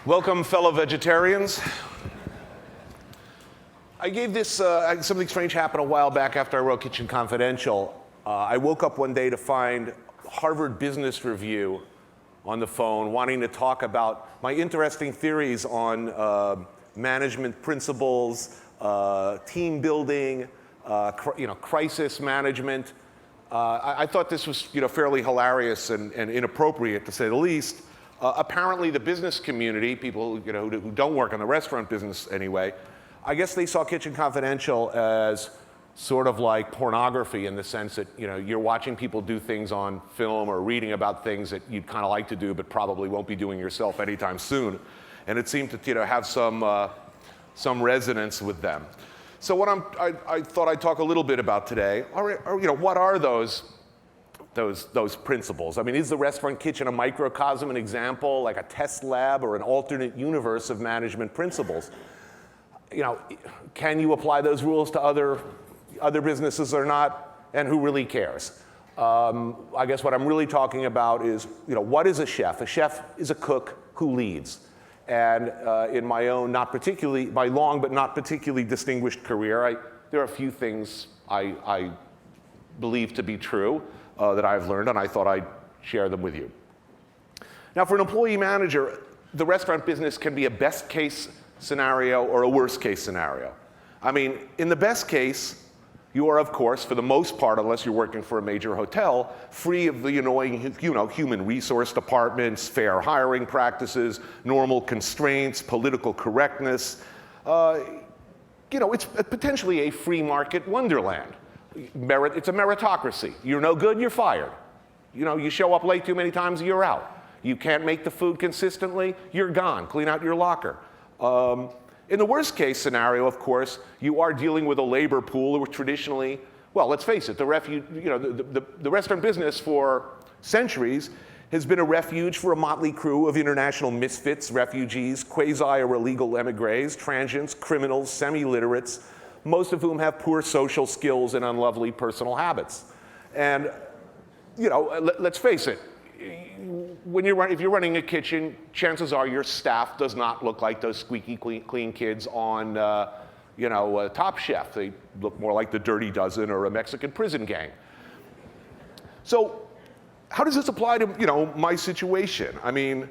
Welcome, fellow vegetarians. I gave this, something strange happened a while back after I wrote Kitchen Confidential. I woke up one day to find Harvard Business Review on the phone wanting to talk about my interesting theories on management principles, team building, crisis management. I thought this was fairly hilarious and inappropriate, to say the least. Apparently the business community, people who don't work in the restaurant business anyway, I guess they saw Kitchen Confidential as sort of like pornography, in the sense that you're watching people do things on film or reading about things that you'd kind of like to do but probably won't be doing yourself anytime soon. And it seemed to have some resonance with them. So what I thought I'd talk a little bit about today are what are those principles? I mean, is the restaurant kitchen a microcosm, an example, like a test lab or an alternate universe of management principles? Can you apply those rules to other businesses or not? And who really cares? I guess what I'm really talking about is, what is a chef? A chef is a cook who leads. And in my own, my long but not particularly distinguished career, there are a few things I believe to be true that I've learned, and I thought I'd share them with you. Now, for an employee manager, the restaurant business can be a best case scenario or a worst case scenario. I mean, in the best case, you are, of course, for the most part, unless you're working for a major hotel, free of the annoying, human resource departments, fair hiring practices, normal constraints, political correctness. It's potentially a free market wonderland. It's a meritocracy. You're no good, you're fired. You show up late too many times, you're out. You can't make the food consistently, you're gone. Clean out your locker. In the worst case scenario, of course, you are dealing with a labor pool who traditionally, well, let's face it, the restaurant business for centuries has been a refuge for a motley crew of international misfits, refugees, quasi or illegal emigres, transients, criminals, semi-literates, most of whom have poor social skills and unlovely personal habits. And, let's face it, if you're running a kitchen, chances are your staff does not look like those squeaky clean kids on, Top Chef. They look more like the Dirty Dozen or a Mexican prison gang. So, how does this apply to, my situation? I mean,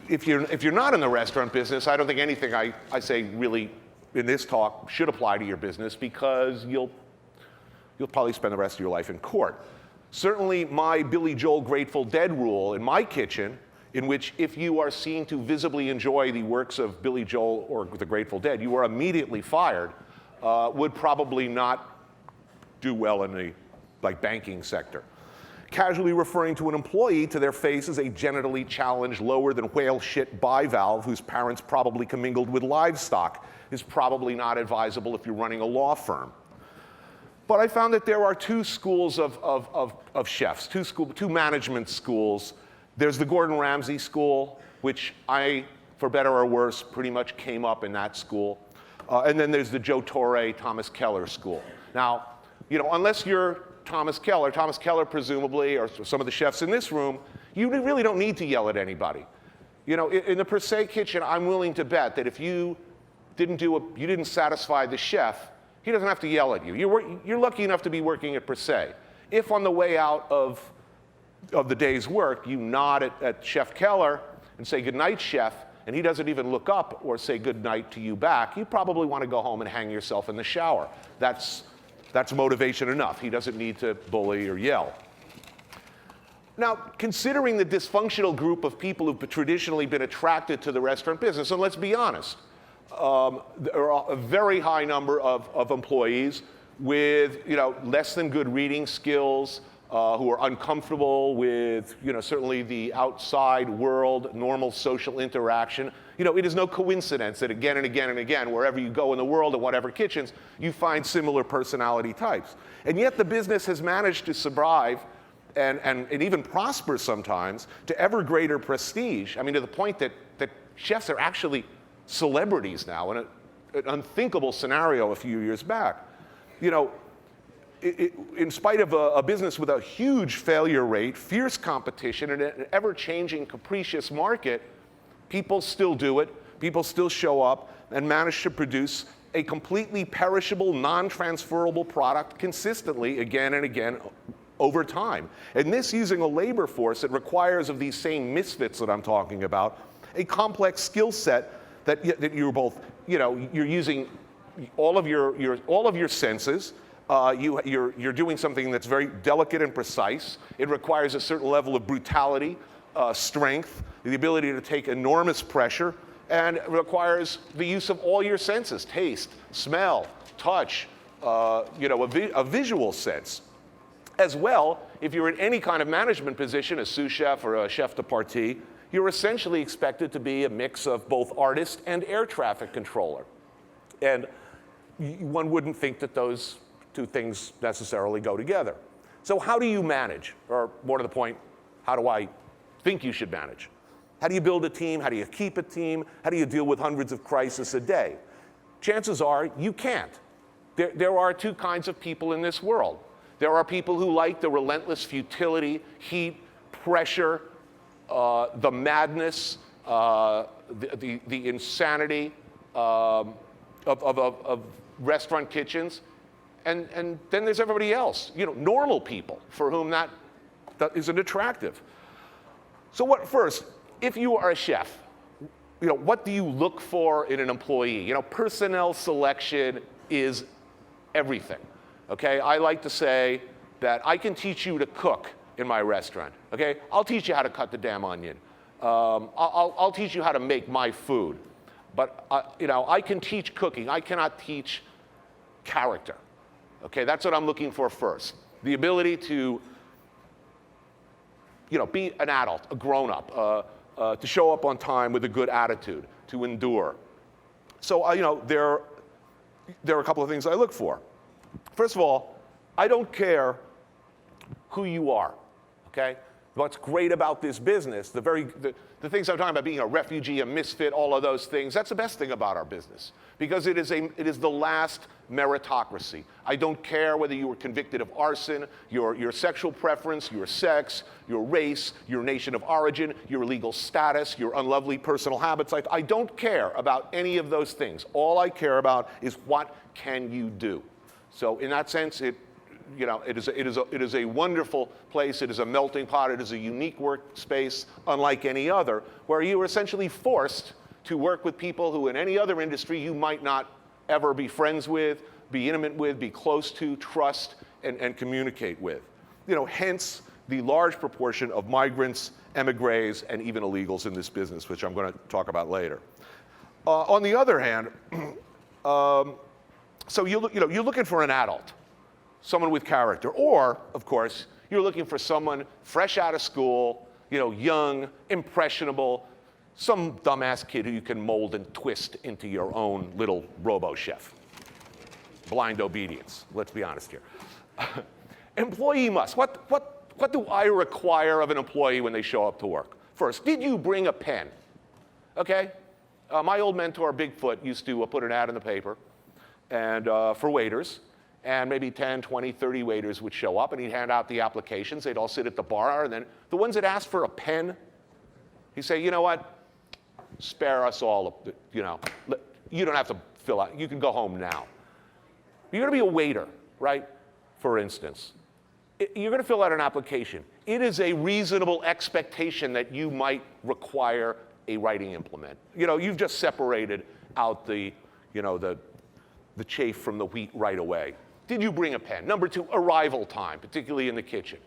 if you're not in the restaurant business, I don't think anything I say really in this talk should apply to your business, because you'll probably spend the rest of your life in court. Certainly my Billy Joel Grateful Dead rule in my kitchen, in which if you are seen to visibly enjoy the works of Billy Joel or the Grateful Dead, you are immediately fired, would probably not do well in the banking sector. Casually referring to an employee to their face as a genitally challenged, lower than whale shit bivalve whose parents probably commingled with livestock is probably not advisable if you're running a law firm. But I found that there are two schools of chefs, two management schools. There's the Gordon Ramsay school, which I, for better or worse, pretty much came up in that school. And then there's the Joe Torre, Thomas Keller school. Now, unless you're Thomas Keller presumably, or some of the chefs in this room, you really don't need to yell at anybody. In the per se kitchen, I'm willing to bet that if you didn't satisfy the chef, he doesn't have to yell at you. You're lucky enough to be working at per se. If on the way out of the day's work, you nod at Chef Keller and say, "Good night, chef," and he doesn't even look up or say good night to you back, you probably want to go home and hang yourself in the shower. That's motivation enough. He doesn't need to bully or yell. Now, considering the dysfunctional group of people who've traditionally been attracted to the restaurant business, and let's be honest, there are a very high number of employees with less than good reading skills, who are uncomfortable with certainly the outside world, normal social interaction. It is no coincidence that again and again and again, wherever you go in the world, in whatever kitchens, you find similar personality types. And yet the business has managed to survive and even prosper sometimes to ever greater prestige. I mean, to the point that chefs are actually celebrities now, in an unthinkable scenario a few years back. In spite of a business with a huge failure rate, fierce competition, and an ever-changing capricious market, People still do it. People still show up and manage to produce a completely perishable, non-transferable product consistently again and again over time. And this using a labor force that requires of these same misfits that I'm talking about, a complex skill set that you're both, you're using all of your senses. You're doing something that's very delicate and precise. It requires a certain level of brutality, strength, the ability to take enormous pressure, and it requires the use of all your senses: taste, smell, touch, a visual sense. As well, if you're in any kind of management position, a sous chef or a chef de partie, you're essentially expected to be a mix of both artist and air traffic controller. And one wouldn't think that those two things necessarily go together. So how do you manage? Or more to the point, how do I think you should manage? How do you build a team? How do you keep a team? How do you deal with hundreds of crises a day? Chances are you can't. There are two kinds of people in this world. There are people who like the relentless futility, heat, pressure, the madness, the insanity of restaurant kitchens. And then there's everybody else, normal people for whom that isn't attractive. So first, if you are a chef, what do you look for in an employee? Personnel selection is everything, okay? I like to say that I can teach you to cook in my restaurant, okay? I'll teach you how to cut the damn onion. I'll teach you how to make my food. But, I can teach cooking. I cannot teach character, okay? That's what I'm looking for first. The ability to, be an adult, a grown-up, to show up on time with a good attitude, to endure. So, there are a couple of things I look for. First of all, I don't care who you are, okay? What's great about this business, the things I'm talking about, being a refugee, a misfit, all of those things, that's the best thing about our business, because it is the last meritocracy. I don't care whether you were convicted of arson, your sexual preference, your sex, your race, your nation of origin, your legal status, your unlovely personal habits. I don't care about any of those things. All I care about is what can you do. So in that sense, it is a wonderful place. It is a melting pot. It is a unique workspace, unlike any other, where you are essentially forced to work with people who in any other industry you might not ever be friends with, be intimate with, be close to, trust, and communicate with. Hence the large proportion of migrants, emigres, and even illegals in this business, which I'm going to talk about later. On the other hand, so you're looking for an adult, someone with character, or, of course, you're looking for someone fresh out of school, young, impressionable, some dumbass kid who you can mold and twist into your own little robo-chef. Blind obedience, let's be honest here. Employee must. What do I require of an employee when they show up to work? First, did you bring a pen? Okay? My old mentor, Bigfoot, used to put an ad in the paper and for waiters, and maybe 10, 20, 30 waiters would show up, and he'd hand out the applications. They'd all sit at the bar, and then the ones that asked for a pen, he'd say, you know what? Spare us all, you don't have to fill out. You can go home now. You're going to be a waiter, right? For instance. You're going to fill out an application. It is a reasonable expectation that you might require a writing implement. You've just separated out the chaff from the wheat right away. Did you bring a pen? Number two, arrival time, particularly in the kitchen.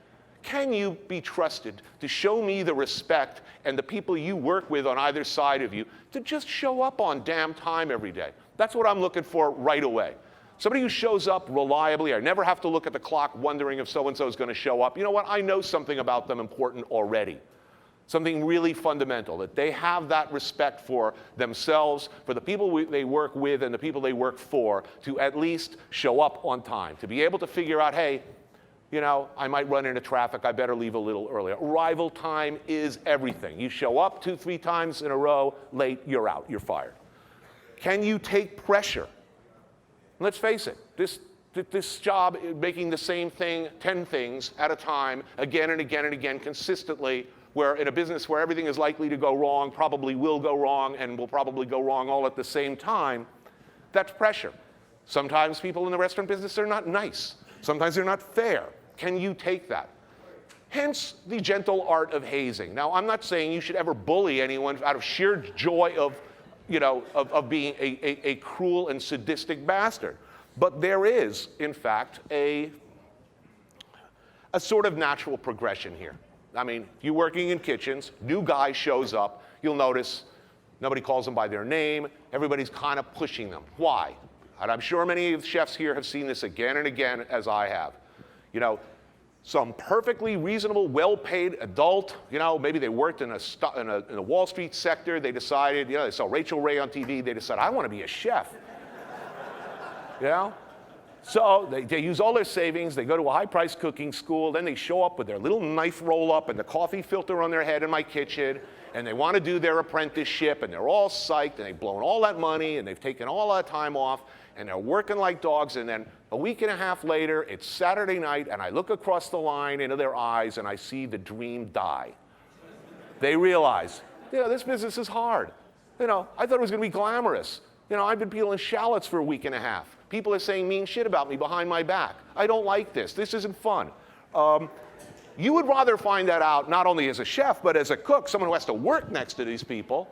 Can you be trusted to show me the respect and the people you work with on either side of you to just show up on damn time every day? That's what I'm looking for right away. Somebody who shows up reliably. I never have to look at the clock wondering if so-and-so is going to show up. You know what? I know something about them important already. Something really fundamental, that they have that respect for themselves, for the people they work with and the people they work for, to at least show up on time, to be able to figure out, hey, I might run into traffic, I better leave a little earlier. Arrival time is everything. You show up 2-3 times in a row, late, you're out, you're fired. Can you take pressure? Let's face it, this job, making the same thing, 10 things at a time, again and again and again, consistently, where in a business where everything is likely to go wrong, probably will go wrong, and will probably go wrong all at the same time, that's pressure. Sometimes people in the restaurant business are not nice. Sometimes they're not fair. Can you take that? Hence the gentle art of hazing. Now, I'm not saying you should ever bully anyone out of sheer joy of, of being a cruel and sadistic bastard. But there is, in fact, a sort of natural progression here. I mean, if you're working in kitchens, new guy shows up, you'll notice nobody calls them by their name. Everybody's kind of pushing them. Why? And I'm sure many of the chefs here have seen this again and again, as I have. Some perfectly reasonable, well-paid adult, maybe they worked in a Wall Street sector. They decided, they saw Rachel Ray on TV. They decided, I want to be a chef. So they use all their savings. They go to a high-priced cooking school. Then they show up with their little knife roll-up and the coffee filter on their head in my kitchen. And they want to do their apprenticeship. And they're all psyched. And they've blown all that money. And they've taken all that time off. And they're working like dogs. And then a week and a half later, it's Saturday night. And I look across the line into their eyes. And I see the dream die. They realize, this business is hard. I thought it was going to be glamorous. I've been peeling shallots for a week and a half. People are saying mean shit about me behind my back. I don't like this. This isn't fun. You would rather find that out not only as a chef, but as a cook, someone who has to work next to these people.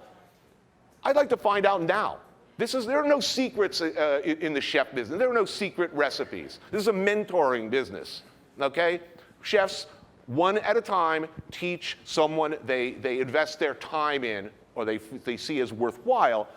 I'd like to find out now. There are no secrets in the chef business. There are no secret recipes. This is a mentoring business, okay? Chefs, one at a time, teach someone they invest their time in or they see as worthwhile.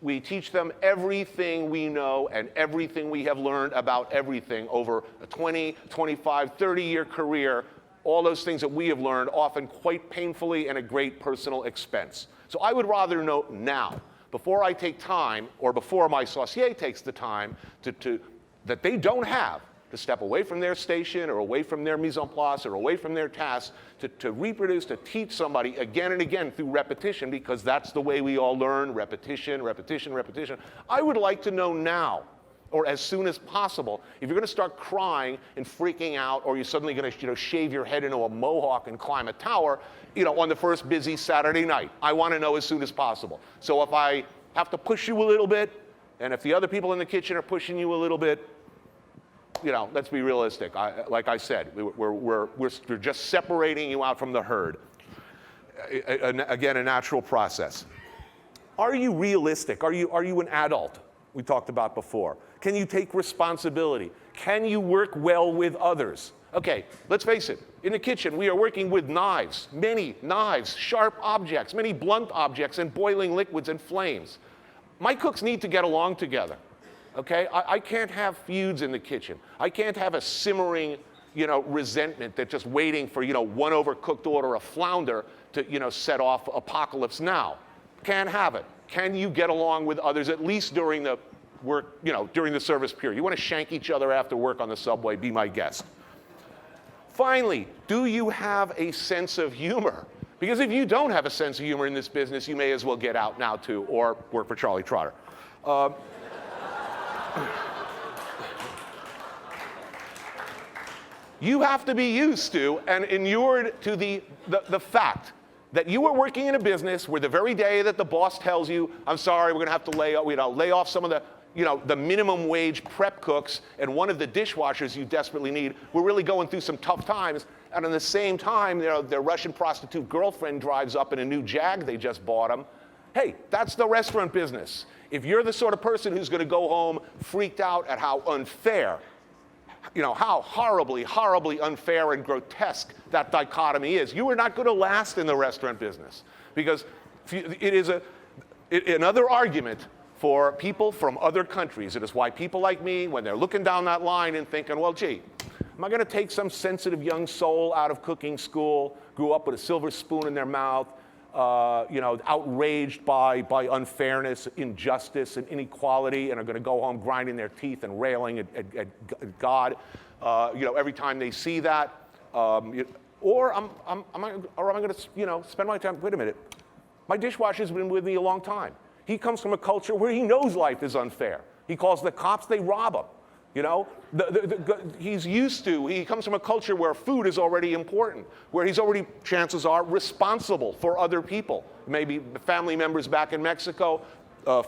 We teach them everything we know and everything we have learned about everything over a 20, 25, 30-year career, all those things that we have learned, often quite painfully and at great personal expense. So I would rather know now, before I take time, or before my saucier takes the time that they don't have to step away from their station or away from their mise en place or away from their tasks to reproduce, to teach somebody again and again through repetition, because that's the way we all learn, repetition, repetition, repetition. I would like to know now, or as soon as possible, if you're going to start crying and freaking out, or you're suddenly going to shave your head into a mohawk and climb a tower, on the first busy Saturday night. I want to know as soon as possible. So if I have to push you a little bit, and if the other people in the kitchen are pushing you a little bit, let's be realistic. Like I said, we're just separating you out from the herd. Again, a natural process. Are you realistic? Are you an adult? We talked about before. Can you take responsibility? Can you work well with others? Okay, let's face it. In the kitchen, we are working with knives, many knives, sharp objects, many blunt objects, and boiling liquids and flames. My cooks need to get along together. Okay, I can't have feuds in the kitchen. I can't have a simmering, resentment that's just waiting for, one overcooked order of flounder to, set off apocalypse now. Can't have it. Can you get along with others at least during the work, during the service period? You want to shank each other after work on the subway? Be my guest. Finally, do you have a sense of humor? Because if you don't have a sense of humor in this business, you may as well get out now too, or work for Charlie Trotter. You have to be used to and inured to the fact that you are working in a business where the very day that the boss tells you, I'm sorry, we're going to have to lay off some of the minimum wage prep cooks and one of the dishwashers you desperately need, we're really going through some tough times. And at the same time, their Russian prostitute girlfriend drives up in a new Jag they just bought them. Hey, that's the restaurant business. If you're the sort of person who's going to go home freaked out at how unfair, how horribly, horribly unfair and grotesque that dichotomy is, you are not going to last in the restaurant business. Because it is another argument for people from other countries. It is why people like me, when they're looking down that line and thinking, well, gee, am I going to take some sensitive young soul out of cooking school, grew up with a silver spoon in their mouth, outraged by unfairness, injustice, and inequality, and are going to go home grinding their teeth and railing at God, every time they see that, or am I going to, spend my time? Wait a minute, my dishwasher's been with me a long time. He comes from a culture where he knows life is unfair. He calls the cops, they rob him. You know, he comes from a culture where food is already important, where he's already, chances are, responsible for other people. Maybe family members back in Mexico,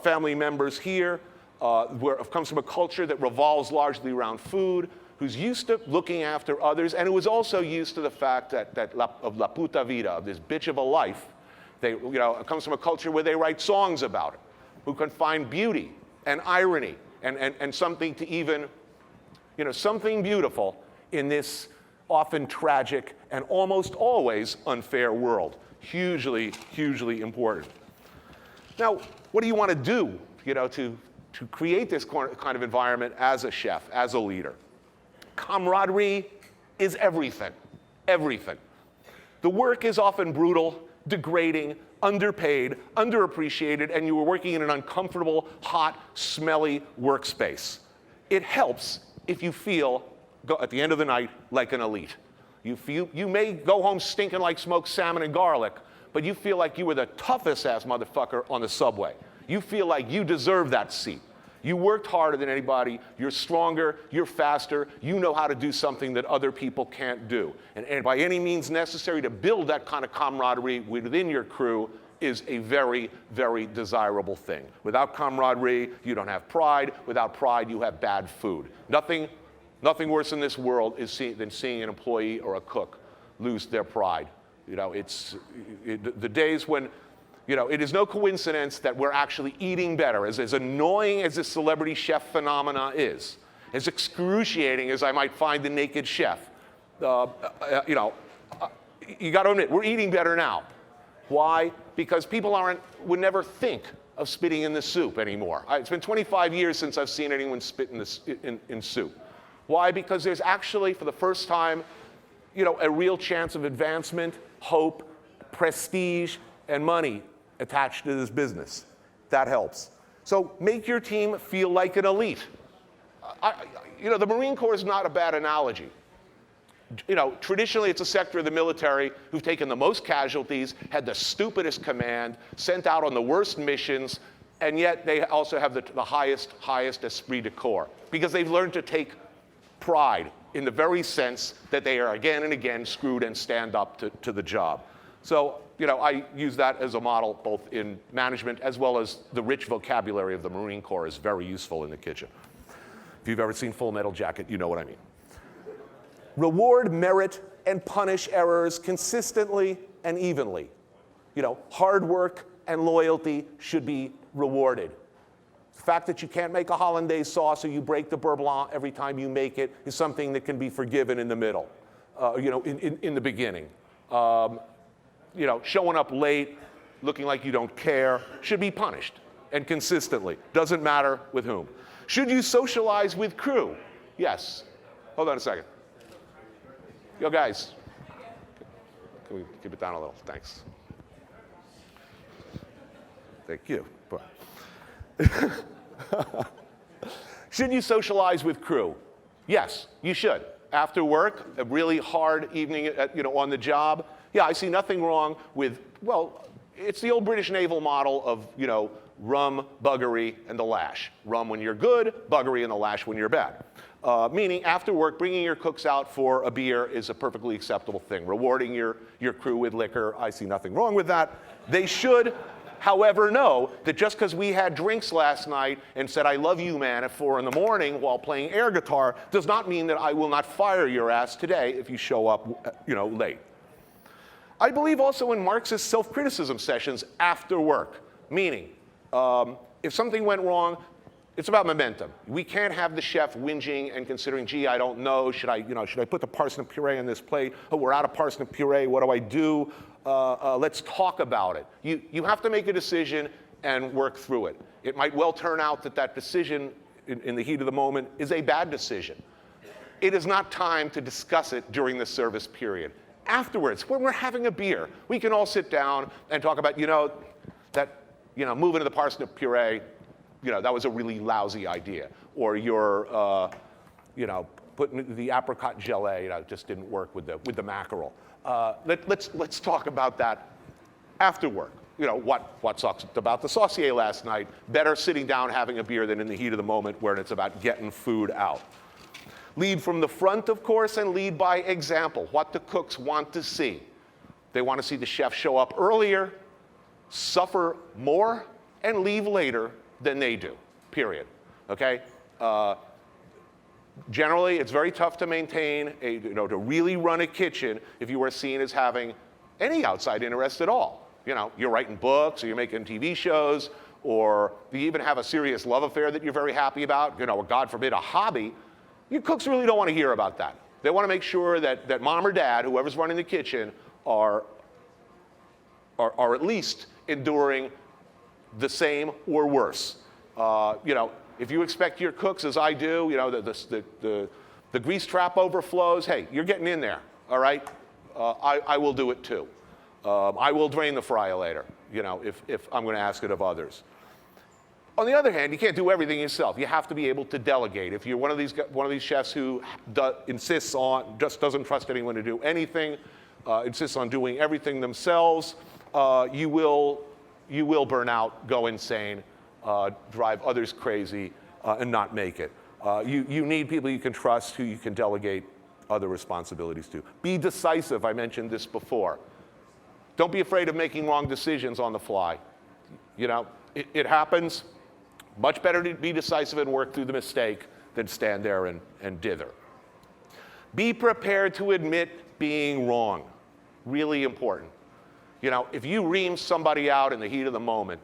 family members here, comes from a culture that revolves largely around food, who's used to looking after others, and who is also used to the fact of la puta vida, of this bitch of a life. It comes from a culture where they write songs about it, who can find beauty and irony and something to even, something beautiful in this often tragic and almost always unfair world. Hugely, hugely important. Now, what do you want to do, to create this kind of environment as a chef, as a leader? Camaraderie is everything, everything. The work is often brutal, degrading, underpaid, underappreciated, and you are working in an uncomfortable, hot, smelly workspace. It helps if you feel, at the end of the night, like an elite. You may go home stinking like smoked salmon and garlic, but you feel like you were the toughest ass motherfucker on the subway. You feel like you deserve that seat. You worked harder than anybody, you're stronger, you're faster, you know how to do something that other people can't do. And by any means necessary to build that kind of camaraderie within your crew is a very, very desirable thing. Without camaraderie, you don't have pride. Without pride, you have bad food. Nothing worse in this world than seeing an employee or a cook lose their pride. The days when, it is no coincidence that we're actually eating better. As annoying as this celebrity chef phenomena is, as excruciating as I might find the naked chef, you got to admit, we're eating better now. Why? Because people would never think of spitting in the soup anymore. It's been 25 years since I've seen anyone spit in soup. Why? Because there's actually, for the first time, a real chance of advancement, hope, prestige, and money attached to this business. That helps. So make your team feel like an elite. The Marine Corps is not a bad analogy. Traditionally it's a sector of the military who've taken the most casualties, had the stupidest command, sent out on the worst missions, and yet they also have the highest esprit de corps, because they've learned to take pride in the very sense that they are again and again screwed and stand up to the job. So, I use that as a model both in management as well as the rich vocabulary of the Marine Corps is very useful in the kitchen. If you've ever seen Full Metal Jacket, you know what I mean. Reward merit and punish errors consistently and evenly. Hard work and loyalty should be rewarded. The fact that you can't make a hollandaise sauce or you break the beurre blanc every time you make it is something that can be forgiven in the middle, in the beginning. Showing up late, looking like you don't care, should be punished, and consistently. Doesn't matter with whom. Should you socialize with crew? Yes. Hold on a second. Yo, guys, can we keep it down a little? Thanks. Thank you. Should you socialize with crew? Yes, you should. After work, a really hard evening, on the job. Yeah, I see nothing wrong with, it's the old British naval model of, rum, buggery, and the lash. Rum when you're good, buggery and the lash when you're bad. Meaning, after work, bringing your cooks out for a beer is a perfectly acceptable thing. Rewarding your crew with liquor, I see nothing wrong with that. They should, however, know that just because we had drinks last night and said, I love you, man, at 4 in the morning while playing air guitar, does not mean that I will not fire your ass today if you show up, late. I believe also in Marxist self-criticism sessions after work, meaning if something went wrong, it's about momentum. We can't have the chef whinging and considering, gee, I don't know, should I put the parsnip puree on this plate? Oh, we're out of parsnip puree, what do I do? Let's talk about it. You have to make a decision and work through it. It might well turn out that decision in the heat of the moment is a bad decision. It is not time to discuss it during the service period. Afterwards, when we're having a beer, we can all sit down and talk about, moving to the parsnip puree, that was a really lousy idea. Or your, putting the apricot gelée, just didn't work with the mackerel. Let's talk about that after work. What sucks about the saucier last night? Better sitting down having a beer than in the heat of the moment where it's about getting food out. Lead from the front, of course, and lead by example, what the cooks want to see. They want to see the chef show up earlier, suffer more, and leave later than they do, period, okay? Generally, it's very tough to maintain, to really run a kitchen if you are seen as having any outside interest at all. You're writing books, or you're making TV shows, or you even have a serious love affair that you're very happy about, or God forbid, a hobby. Your cooks really don't want to hear about that. They want to make sure that mom or dad, whoever's running the kitchen, are at least enduring the same or worse. If you expect your cooks, as I do, the grease trap overflows, hey, you're getting in there, all right? I will do it too. I will drain the fryer later, if I'm going to ask it of others. On the other hand, you can't do everything yourself. You have to be able to delegate. If you're one of these chefs who insists on, just doesn't trust anyone to do anything, insists on doing everything themselves, you will burn out, go insane, drive others crazy, and not make it. You need people you can trust, who you can delegate other responsibilities to. Be decisive. I mentioned this before. Don't be afraid of making wrong decisions on the fly. It happens. Much better to be decisive and work through the mistake than stand there and dither. Be prepared to admit being wrong. Really important. If you ream somebody out in the heat of the moment,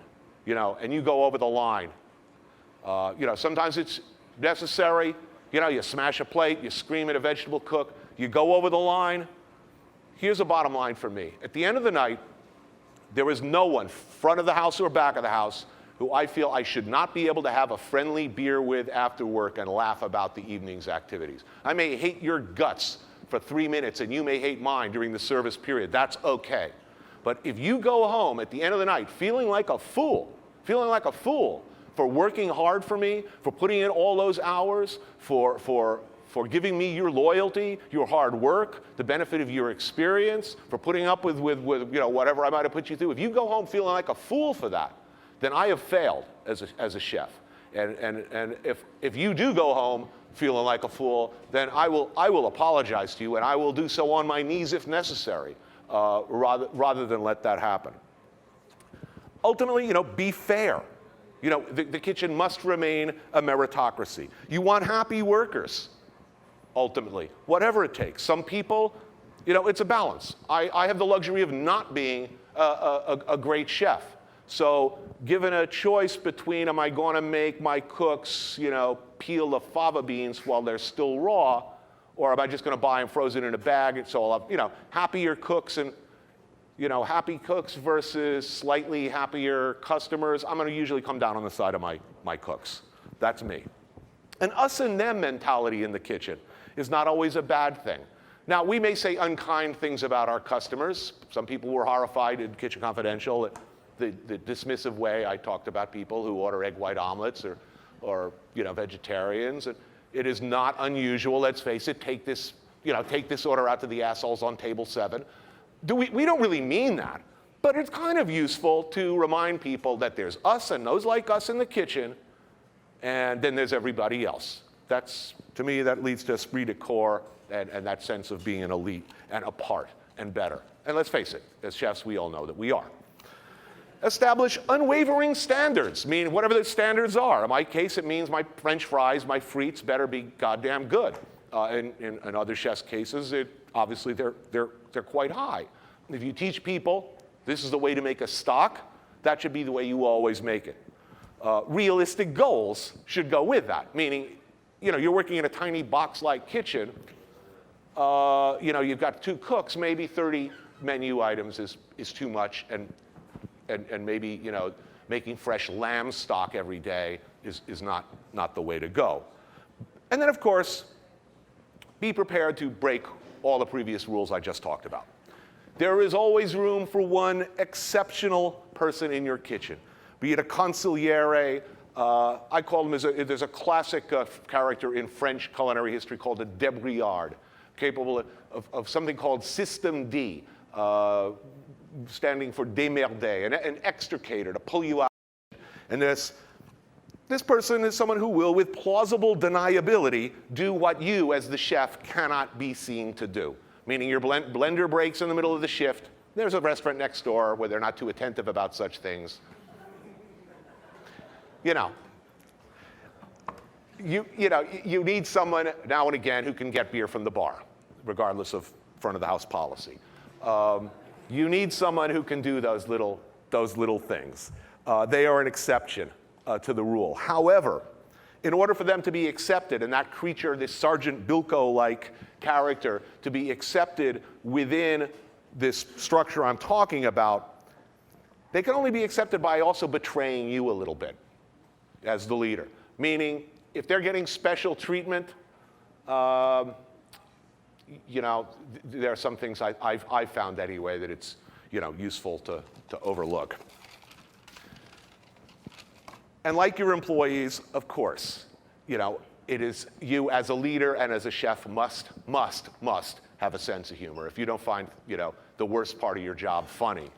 and you go over the line, sometimes it's necessary. You smash a plate, you scream at a vegetable cook, you go over the line. Here's a bottom line for me. At the end of the night, there is no one, front of the house or back of the house, who I feel I should not be able to have a friendly beer with after work and laugh about the evening's activities. I may hate your guts for 3 minutes, and you may hate mine during the service period. That's okay. But if you go home at the end of the night feeling like a fool for working hard for me, for putting in all those hours, for giving me your loyalty, your hard work, the benefit of your experience, for putting up with whatever I might have put you through, if you go home feeling like a fool for that, then I have failed as a chef. And if you do go home feeling like a fool, then I will apologize to you, and I will do so on my knees if necessary, rather than let that happen. Ultimately, be fair. The kitchen must remain a meritocracy. You want happy workers, ultimately, whatever it takes. Some people, it's a balance. I have the luxury of not being a great chef. So given a choice between, am I going to make my cooks, peel the fava beans while they're still raw, or am I just going to buy them frozen in a bag? And so I'll have, happier cooks and, happy cooks versus slightly happier customers. I'm going to usually come down on the side of my cooks. That's me. An us and them mentality in the kitchen is not always a bad thing. Now, we may say unkind things about our customers. Some people were horrified in Kitchen Confidential at the dismissive way I talked about people who order egg white omelets or vegetarians. And it is not unusual, let's face it, take this order out to the assholes on table 7. We don't really mean that, but it's kind of useful to remind people that there's us and those like us in the kitchen, and then there's everybody else. To me, that leads to esprit de corps and that sense of being an elite and apart and better. And let's face it, as chefs, we all know that we are. Establish unwavering standards, meaning whatever the standards are. In my case, it means my French fries, my frites better be goddamn good. In other chefs' cases, obviously they're quite high. If you teach people this is the way to make a stock, that should be the way you always make it. Realistic goals should go with that, meaning you're working in a tiny box-like kitchen. You've got 2 cooks, maybe 30 menu items is too much, and maybe making fresh lamb stock every day is not the way to go. And then, of course, be prepared to break all the previous rules I just talked about. There is always room for one exceptional person in your kitchen, be it a consigliere. I call them, there's a classic character in French culinary history called a débrouillard, capable of something called System D, standing for démerder, an extricator, to pull you out. And this this person is someone who will, with plausible deniability, do what you as the chef cannot be seen to do. Meaning your blender breaks in the middle of the shift. There's a restaurant next door where they're not too attentive about such things. You know, you need someone now and again who can get beer from the bar, regardless of front of the house policy. You need someone who can do those little things. They are an exception to the rule. However, in order for them to be accepted, and that creature, this Sergeant Bilko-like character, to be accepted within this structure I'm talking about, they can only be accepted by also betraying you a little bit as the leader. Meaning, if they're getting special treatment, there are some things I've found anyway that it's useful to overlook. And like your employees, of course, it is you as a leader and as a chef must have a sense of humor. If you don't find the worst part of your job funny,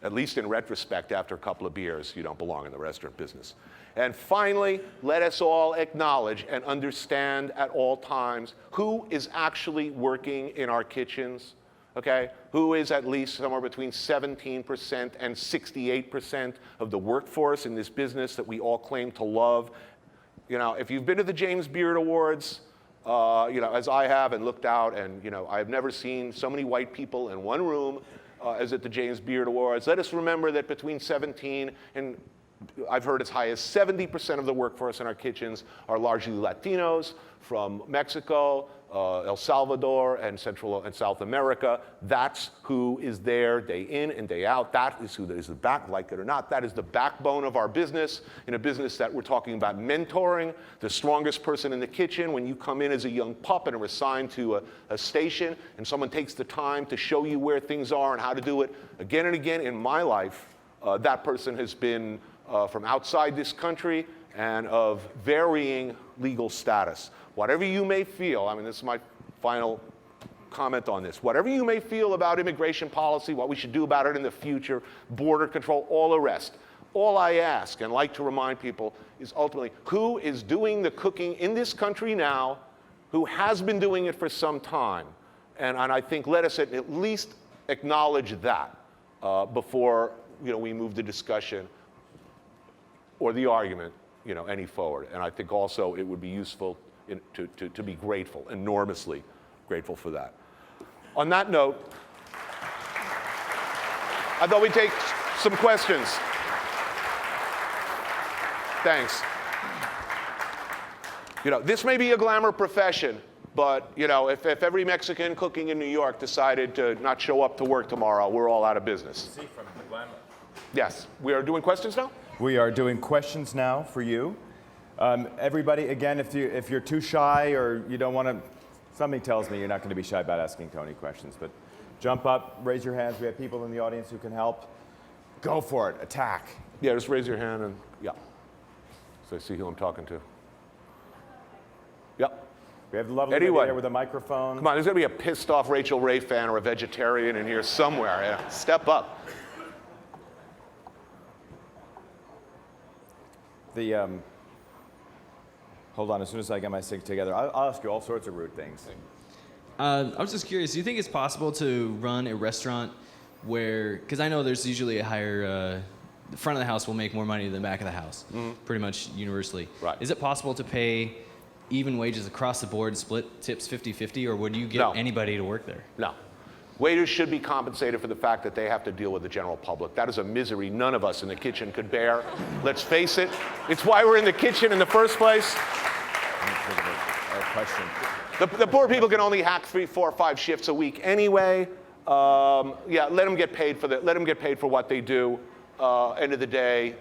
at least in retrospect, after a couple of beers, you don't belong in the restaurant business. And finally, let us all acknowledge and understand at all times who is actually working in our kitchens, okay? Who is at least somewhere between 17% and 68% of the workforce in this business that we all claim to love. If you've been to the James Beard Awards, as I have and looked out, and I've never seen so many white people in one room as at the James Beard Awards. Let us remember that between 17 and I've heard as high as 70% of the workforce in our kitchens are largely Latinos from Mexico, El Salvador, and Central and South America. That's who is there day in and day out. That is who is the back, like it or not. That is the backbone of our business. In a business that we're talking about mentoring, the strongest person in the kitchen. When you come in as a young pup and are assigned to a station, and someone takes the time to show you where things are and how to do it, again and again in my life, that person has been from outside this country and of varying legal status. Whatever you may feel, this is my final comment on this, whatever you may feel about immigration policy, what we should do about it in the future, border control, all the rest, all I ask and like to remind people is ultimately who is doing the cooking in this country now, who has been doing it for some time. And I think let us at least acknowledge that before we move the discussion or the argument any forward. And I think also it would be useful to be grateful, enormously grateful for that. On that note, I thought we'd take some questions. Thanks. This may be a glamour profession, but if every Mexican cooking in New York decided to not show up to work tomorrow, we're all out of business. See from the glamour. Yes, we are doing questions now? We are doing questions now for you. Everybody, again, if you're too shy or you don't want to, something tells me you're not going to be shy about asking Tony questions, but jump up, raise your hands. We have people in the audience who can help. Go for it, attack. Yeah, just raise your hand and, yeah. So I see who I'm talking to. Yep. We have the lovely lady there with a microphone. Come on, there's going to be a pissed off Rachel Ray fan or a vegetarian in here somewhere. Yeah. Step up. Hold on, as soon as I get my sync together, I'll ask you all sorts of rude things. I was just curious, do you think it's possible to run a restaurant where, because I know there's usually a higher, the front of the house will make more money than the back of the house, pretty much universally. Right. Is it possible to pay even wages across the board, split tips 50-50, or would you get anybody to work there? No. Waiters should be compensated for the fact that they have to deal with the general public. That is a misery none of us in the kitchen could bear. Let's face it. It's why we're in the kitchen in the first place. The poor people can only hack 3, 4, 5 shifts a week anyway. Yeah, let them get paid for what they do. End of the day,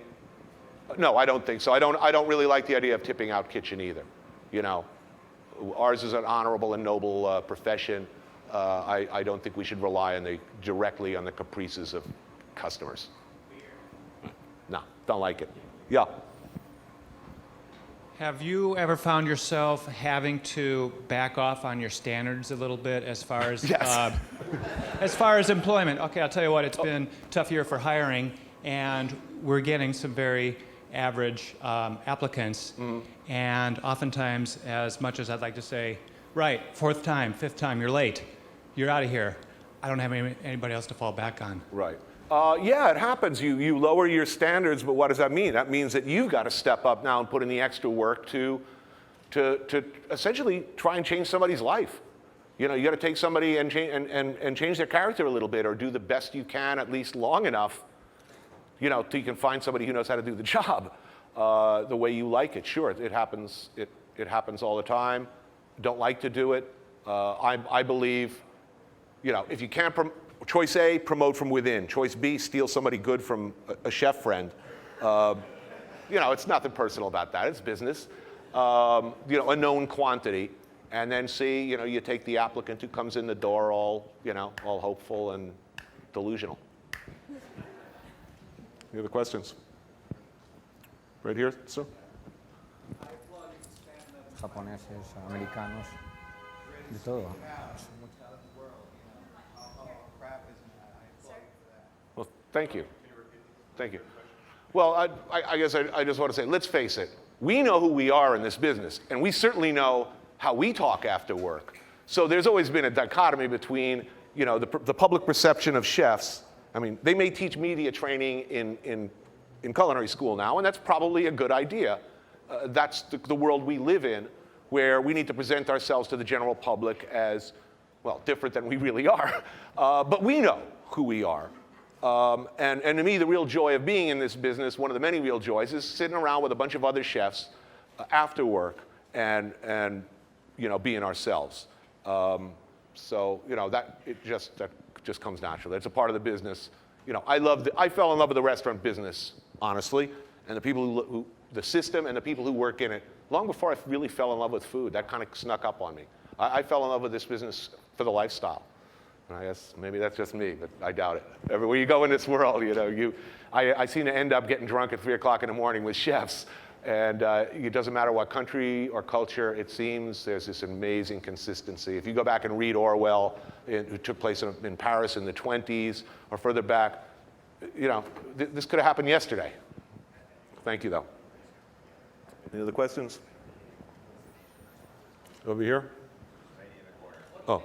no, I don't think so. I don't really like the idea of tipping out kitchen either. Ours is an honorable and noble profession. I don't think we should rely directly on the caprices of customers. No, don't like it. Yeah. Have you ever found yourself having to back off on your standards a little bit as far as yes. As far as employment? Okay, I'll tell you what, it's been a tough year for hiring, and we're getting some very average applicants. And oftentimes, as much as I'd like to say, right, fourth time, fifth time, you're late, you're out of here, I don't have anybody else to fall back on. Right. Yeah, it happens. You lower your standards, but what does that mean? That means that you've got to step up now and put in the extra work to essentially try and change somebody's life. You know, you got to take somebody and change their character a little bit, or do the best you can, at least long enough, you know, till you can find somebody who knows how to do the job the way you like it. Sure, it happens. It happens all the time. Don't like to do it. I believe, you know, if you can't, choice A, promote from within. Choice B, steal somebody good from a chef friend. You know, it's nothing personal about that. It's business. You know, a known quantity. And then C, you know, you take the applicant who comes in the door all, you know, all hopeful and delusional. Any other questions? Right here, sir. Japoneses, americanos, de todo. Well, thank you. Thank you. Well, I guess I just want to say, let's face it. We know who we are in this business, and we certainly know how we talk after work. So there's always been a dichotomy between, you know, the public perception of chefs. I mean, they may teach media training in culinary school now, and that's probably a good idea. That's the world we live in, where we need to present ourselves to the general public as, well, different than we really are. But we know who we are. And to me, the real joy of being in this business, one of the many real joys, is sitting around with a bunch of other chefs after work and you know, being ourselves. So you know, that just comes naturally. It's a part of the business. You know, I fell in love with the restaurant business, honestly, and the people the system and the people who work in it, long before I really fell in love with food. That kind of snuck up on me. I fell in love with this business for the lifestyle. And I guess maybe that's just me, but I doubt it. Everywhere you go in this world, you know, I seem to end up getting drunk at 3 o'clock in the morning with chefs. And it doesn't matter what country or culture, it seems there's this amazing consistency. If you go back and read Orwell, who took place in Paris in the 20s or further back, you know, this could have happened yesterday. Thank you, though. Any other questions? Over here? Oh.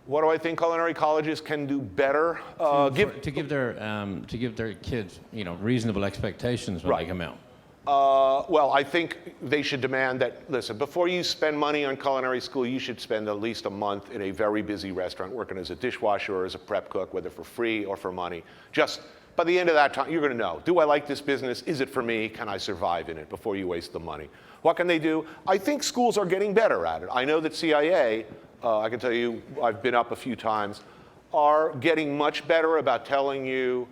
What do I think culinary colleges can do better? To give their kids, you know, reasonable expectations when they come out. Well, I think they should demand that, listen, before you spend money on culinary school, you should spend at least a month in a very busy restaurant working as a dishwasher or as a prep cook, whether for free or for money. Just by the end of that time, you're going to know, do I like this business? Is it for me? Can I survive in it before you waste the money? What can they do? I think schools are getting better at it. I know that CIA, I can tell you, I've been up a few times, are getting much better about telling you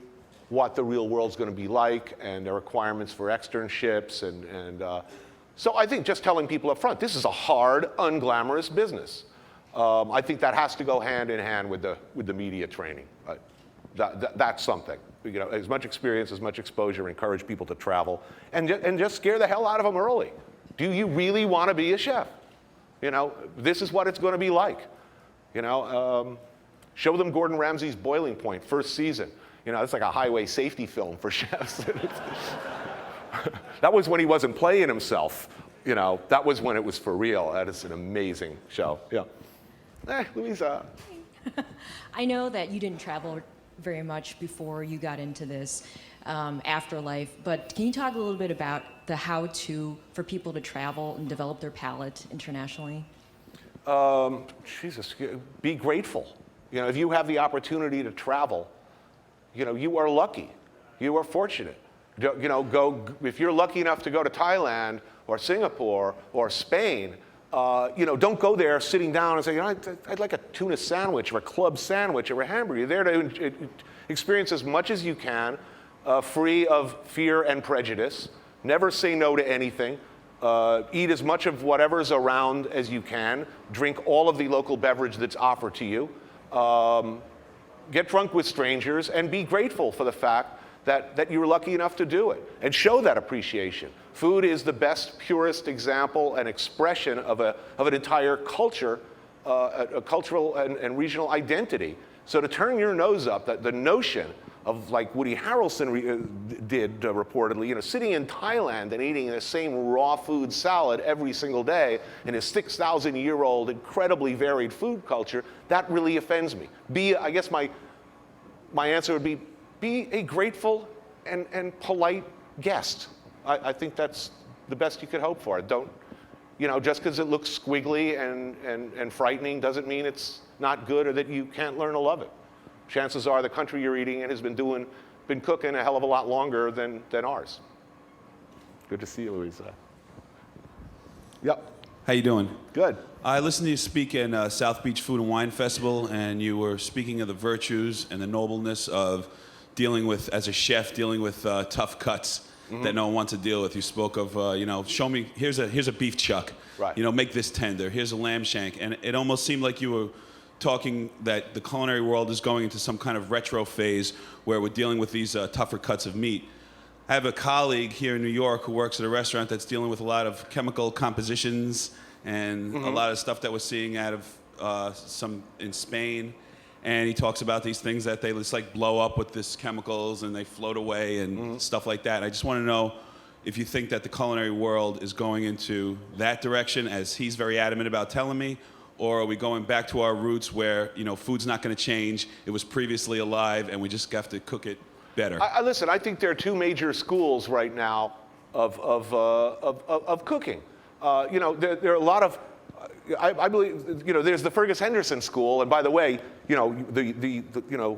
what the real world's going to be like and the requirements for externships. So I think just telling people up front, this is a hard, unglamorous business. I think that has to go hand in hand with the media training. That's something. You know, as much experience, as much exposure, encourage people to travel, and just scare the hell out of them early. Do you really want to be a chef? You know, this is what it's going to be like. You know, show them Gordon Ramsay's Boiling Point, first season. You know, it's like a highway safety film for chefs. That was when he wasn't playing himself. You know, that was when it was for real. That is an amazing show. Yeah. Louisa. I know that you didn't travel very much before you got into this afterlife, but can you talk a little bit about the how-to for people to travel and develop their palate internationally? Jesus, be grateful. You know, if you have the opportunity to travel, you know, you are lucky. You are fortunate. You know, if you're lucky enough to go to Thailand or Singapore or Spain, you know, don't go there sitting down and say, you know, I'd like a tuna sandwich or a club sandwich or a hamburger. You're there to experience as much as you can, free of fear and prejudice. Never say no to anything. Eat as much of whatever's around as you can. Drink all of the local beverage that's offered to you. Get drunk with strangers and be grateful for the fact that you were lucky enough to do it, and show that appreciation. Food is the best, purest example and expression of an entire culture, a cultural and regional identity. So to turn your nose up, the notion of like Woody Harrelson did reportedly, you know, sitting in Thailand and eating the same raw food salad every single day in his 6,000-year-old incredibly varied food culture, that really offends me. I guess my answer would be a grateful and polite guest. I think that's the best you could hope for. Don't, you know, just because it looks squiggly and frightening doesn't mean it's not good or that you can't learn to love it. Chances are the country you're eating in has been cooking a hell of a lot longer than ours. Good to see you, Louisa. Yep. How you doing? Good. I listened to you speak in South Beach Food and Wine Festival, and you were speaking of the virtues and the nobleness of dealing with, as a chef, dealing with tough cuts that no one wants to deal with. You spoke of, you know, show me, here's a beef chuck. Right. You know, make this tender. Here's a lamb shank. And it almost seemed like you were talking that the culinary world is going into some kind of retro phase where we're dealing with these tougher cuts of meat. I have a colleague here in New York who works at a restaurant that's dealing with a lot of chemical compositions and a lot of stuff that we're seeing out of some in Spain. And he talks about these things that they just like blow up with this chemicals and they float away and stuff like that. I just want to know if you think that the culinary world is going into that direction, as he's very adamant about telling me, or are we going back to our roots where, you know, food's not going to change, it was previously alive, and we just have to cook it better? Listen, I think there are two major schools right now of cooking. You know, there are a lot of, I believe, you know, there's the Fergus Henderson school, and by the way, you know, you know,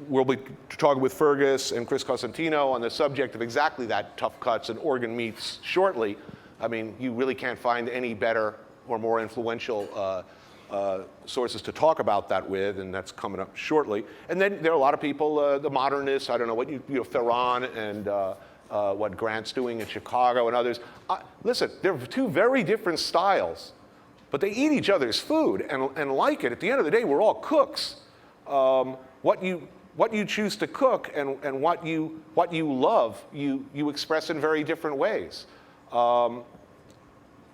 we'll be talking with Fergus and Chris Cosentino on the subject of exactly that, tough cuts and organ meats, shortly. I mean, you really can't find any better or more influential sources to talk about that with, and that's coming up shortly. And then there are a lot of people, the modernists, I don't know what you know, Ferran and what Grant's doing in Chicago and others. Listen, they're two very different styles, but they eat each other's food and like it. At the end of the day, we're all cooks. What you choose to cook and what you love, you express in very different ways.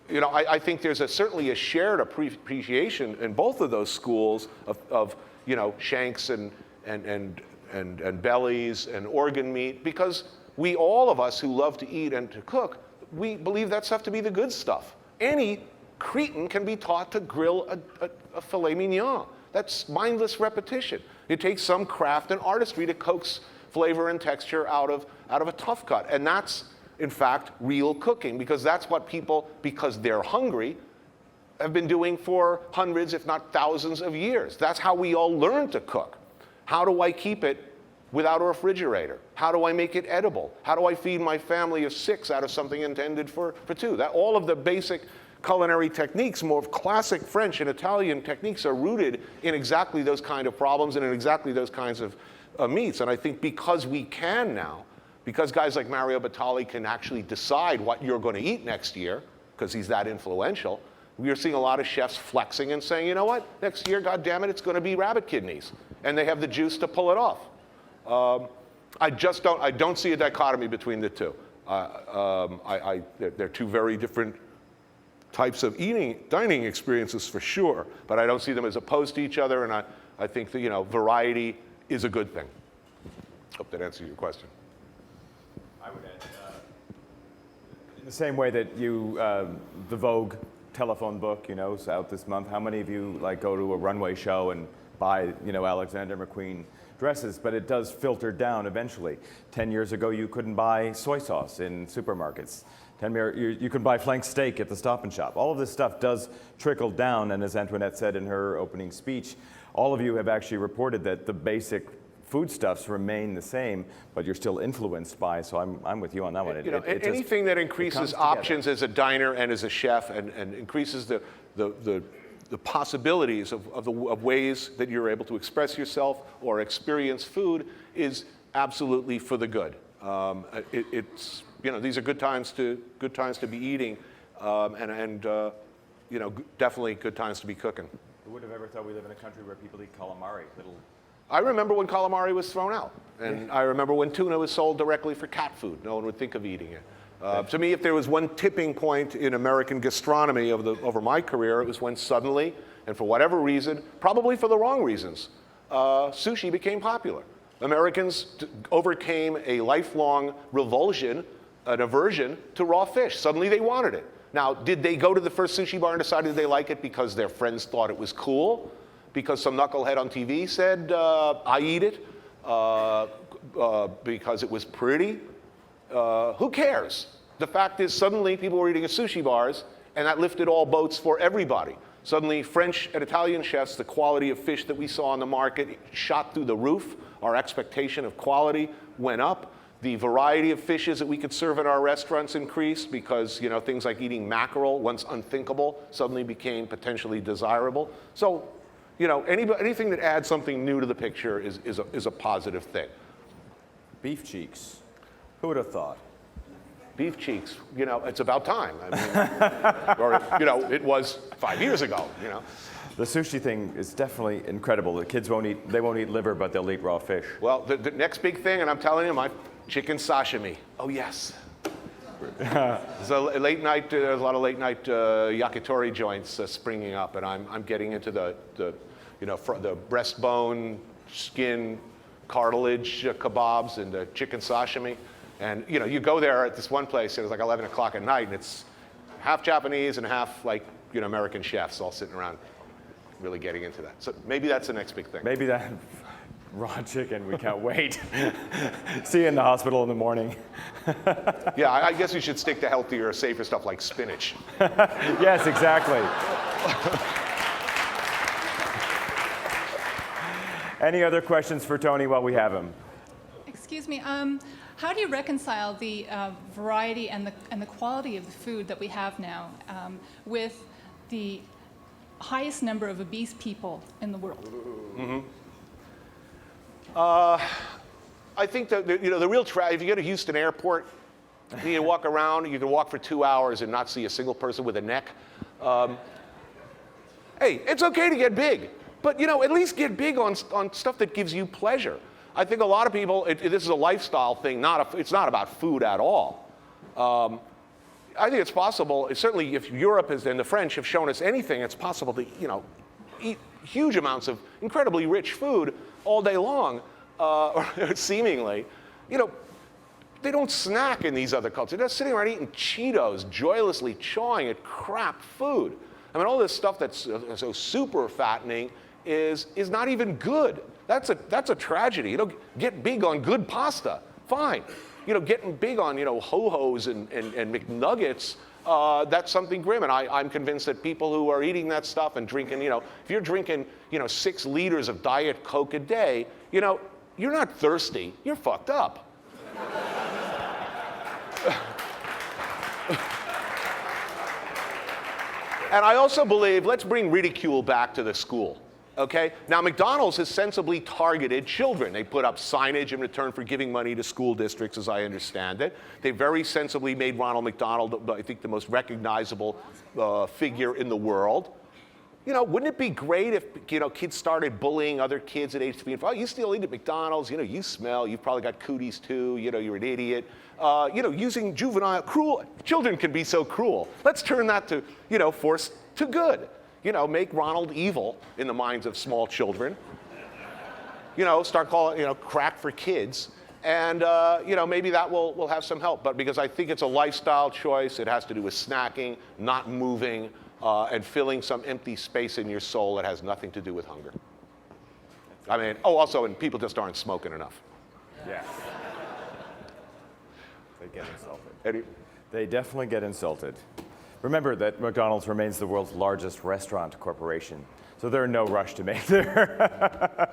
You know, I think there's certainly a shared appreciation in both of those schools of you know, shanks and bellies and organ meat, because all of us who love to eat and to cook, we believe that stuff to be the good stuff. Any Cretan can be taught to grill a filet mignon. That's mindless repetition. It takes some craft and artistry to coax flavor and texture out of a tough cut, and that's, in fact, real cooking, because that's what people, because they're hungry, have been doing for hundreds, if not thousands of years. That's how we all learn to cook. How do I keep it without a refrigerator? How do I make it edible? How do I feed my family of 6 out of something intended for 2? All of the basic culinary techniques, more classic French and Italian techniques, are rooted in exactly those kind of problems and in exactly those kinds of meats. And I think because we can now, because guys like Mario Batali can actually decide what you're going to eat next year, because he's that influential, we are seeing a lot of chefs flexing and saying, you know what, next year, God damn it, it's going to be rabbit kidneys. And they have the juice to pull it off. I don't see a dichotomy between the two. They're two very different types of dining experiences for sure, but I don't see them as opposed to each other, and I think that, you know, variety is a good thing. Hope that answers your question. I would add, in the same way that you, the Vogue telephone book, you know, is out this month. How many of you like go to a runway show and buy, you know, Alexander McQueen dresses? But it does filter down eventually. 10 years ago, you couldn't buy soy sauce in supermarkets. You can buy flank steak at the Stop and Shop. All of this stuff does trickle down, and as Antoinette said in her opening speech, all of you have actually reported that the basic foodstuffs remain the same, but you're still influenced by, so I'm with you on that one. You know, anything that increases options as a diner and as a chef and increases the possibilities of ways that you're able to express yourself or experience food is absolutely for the good. It's, you know, these are good times to be eating, and you know, definitely good times to be cooking. Who would have ever thought we live in a country where people eat calamari? I remember when calamari was thrown out, and I remember when tuna was sold directly for cat food. No one would think of eating it. To me, if there was one tipping point in American gastronomy over my career, it was when suddenly, and for whatever reason, probably for the wrong reasons, sushi became popular. Americans overcame a lifelong revulsion, an aversion to raw fish. Suddenly they wanted it. Now, did they go to the first sushi bar and decided they like it because their friends thought it was cool? Because some knucklehead on TV said, I eat it? Because it was pretty? Who cares? The fact is, suddenly people were eating at sushi bars, and that lifted all boats for everybody. Suddenly, French and Italian chefs, the quality of fish that we saw on the market shot through the roof. Our expectation of quality went up. The variety of fishes that we could serve in our restaurants increased because, you know, things like eating mackerel, once unthinkable, suddenly became potentially desirable. So, you know, anything that adds something new to the picture is a positive thing. Beef cheeks. Who would have thought? Beef cheeks, you know, it's about time. I mean, or, you know, it was 5 years ago, you know. The sushi thing is definitely incredible. The kids won't eat liver, but they'll eat raw fish. Well, the next big thing, and I'm telling you, my chicken sashimi. Oh, yes. There's a late night, there's a lot of late night yakitori joints springing up, and I'm getting into the you know, the breastbone, skin, cartilage kebabs and the chicken sashimi. And you know, you go there at this one place, and it's like 11 o'clock at night, and it's half Japanese and half like, you know, American chefs all sitting around really getting into that. So maybe that's the next big thing. Maybe that raw chicken, we can't wait. See you in the hospital in the morning. Yeah, I guess you should stick to healthier, safer stuff like spinach. Yes, exactly. Any other questions for Tony while we have him? Excuse me. How do you reconcile the variety and the quality of the food that we have now with the highest number of obese people in the world? Mm-hmm. I think that you know, the real if you go to Houston Airport, you can walk around. You can walk for 2 hours and not see a single person with a neck. Hey, it's okay to get big, but you know, at least get big on stuff that gives you pleasure. I think a lot of people, this is a lifestyle thing, it's not about food at all. I think it's possible, certainly if Europe and the French have shown us anything, it's possible to, you know, eat huge amounts of incredibly rich food all day long, seemingly. You know, they don't snack in these other cultures. They're sitting around eating Cheetos, joylessly chawing at crap food. I mean, all this stuff that's so super fattening is not even good. That's a tragedy. You know, get big on good pasta, fine. You know, getting big on, you know, ho-hos and McNuggets, that's something grim. And I'm convinced that people who are eating that stuff and drinking, you know, if you're drinking, you know, 6 liters of Diet Coke a day, you know, you're not thirsty, you're fucked up. And I also believe, let's bring ridicule back to the school. Okay? Now, McDonald's has sensibly targeted children. They put up signage in return for giving money to school districts, as I understand it. They very sensibly made Ronald McDonald, I think, the most recognizable figure in the world. You know, wouldn't it be great if, you know, kids started bullying other kids at age 3 and 5? Oh, you still eat at McDonald's, you know, you smell, you've probably got cooties too, you know, you're an idiot. You know, using cruel, children can be so cruel. Let's turn that to, you know, force to good. You know, make Ronald evil in the minds of small children. You know, start calling, you know, crack for kids. And, you know, maybe that will have some help. But because I think it's a lifestyle choice, it has to do with snacking, not moving, and filling some empty space in your soul that has nothing to do with hunger. I mean, oh, also, and people just aren't smoking enough. Yeah. They get insulted. They definitely get insulted. Remember that McDonald's remains the world's largest restaurant corporation, so they're in no rush to make their...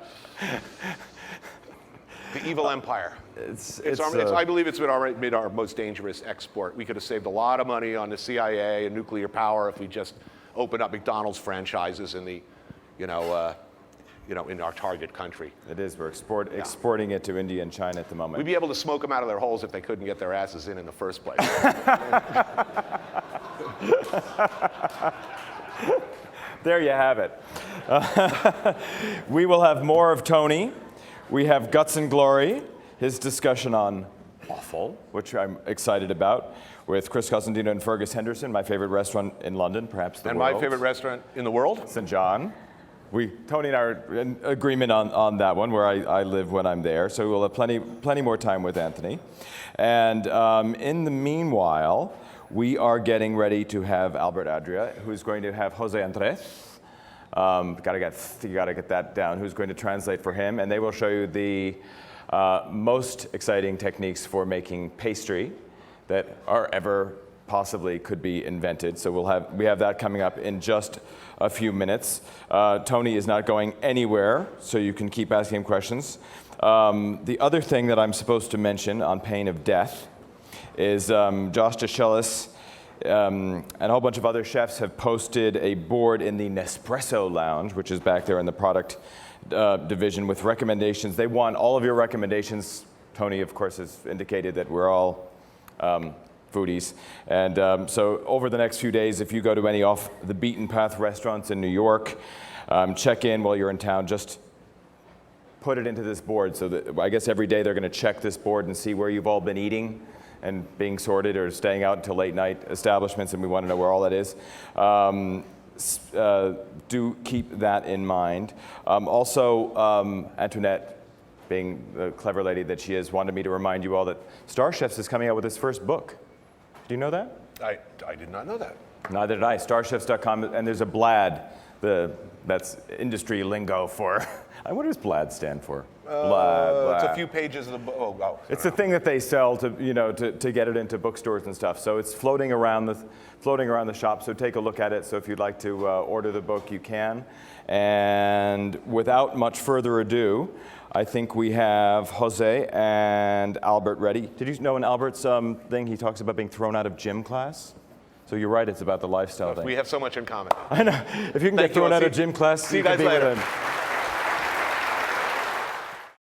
The evil empire. I believe it's been our most dangerous export. We could have saved a lot of money on the CIA and nuclear power if we just opened up McDonald's franchises in the, you know, in our target country. It is. We're exporting it to India and China at the moment. We'd be able to smoke them out of their holes if they couldn't get their asses in the first place. There you have it. We will have more of Tony. We have Guts and Glory, his discussion on offal, which I'm excited about, with Chris Cosentino and Fergus Henderson, my favorite restaurant in London, perhaps the world. And my favorite restaurant in the world? St. John. Tony and I are in agreement on that one, where I live when I'm there. So we'll have plenty more time with Anthony. And in the meanwhile, we are getting ready to have Albert Adria, who's going to have Jose Andres. You gotta get that down. Who's going to translate for him? And they will show you the most exciting techniques for making pastry that are ever possibly could be invented. So we have that coming up in just a few minutes. Tony is not going anywhere, so you can keep asking him questions. The other thing that I'm supposed to mention on pain of death is Josh DeShellis and a whole bunch of other chefs have posted a board in the Nespresso Lounge, which is back there in the product division, with recommendations. They want all of your recommendations. Tony, of course, has indicated that we're all foodies. And so over the next few days, if you go to any off the beaten path restaurants in New York, check in while you're in town, just put it into this board so that I guess every day they're going to check this board and see where you've all been eating and being sorted or staying out until late night establishments, and we want to know where all that is. Do keep that in mind. Also, Antoinette, being the clever lady that she is, wanted me to remind you all that StarChefs is coming out with its first book. Do you know that? I did not know that. Neither did I. StarChefs.com, and there's a BLAD, that's industry lingo for, what does BLAD stand for? BLAD. It's a few pages of the book. It's the thing that they sell to get it into bookstores and stuff. So it's floating around the shop. So take a look at it. So if you'd like to order the book, you can. And without much further ado, I think we have Jose and Albert ready. Did you know in Albert's thing he talks about being thrown out of gym class? So you're right, it's about the lifestyle thing. We have so much in common. I know. If you can get thrown out of gym class, See you guys can be later. with him.